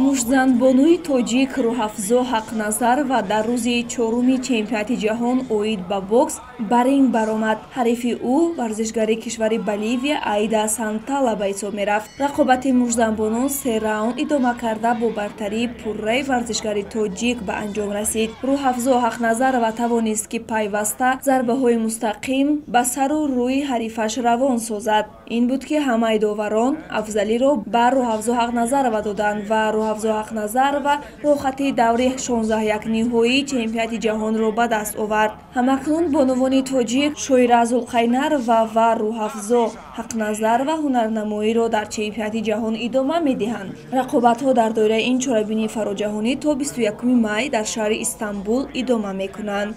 мужзанбонуи тоҷик Рӯҳафзо Ҳақназарова дар рӯзи чоруми чемпионати ҷаҳон оид ба бокс ба ринг баромад. ҳарифи ӯ варзишгари кишвари Боливия Аида Сантала ба ҳисоб мерафт. рақобати мужзанбонон 3 раунд идома карда бо бартарии пурраи варзишгари тоҷик ба анҷом расид. Рӯҳафзо Ҳақназарова тавонист ки пайваста зарбаҳои мустақим ба сару рӯи ҳарифаш равон созад. ин буд ки ҳамаи доварон афзалиро ба Рӯҳафзо Ҳақназарова доданд ва Рӯҳафзо Ҳақназарова рохати даври 16 ниҳоии чемпионати ҷаҳонро ба даст овард. ҳамакнун бонувони тоҷик Шоира Зулқайнарова ва Рӯҳафзо Ҳақназарова ҳунарнамоиро дар чемпионати ҷаҳон идома медиҳанд. рақобатҳо дар доираи ин чорабинии фароҷаҳонӣ то 21 май дар шаҳри Истанбул идома мекунанд.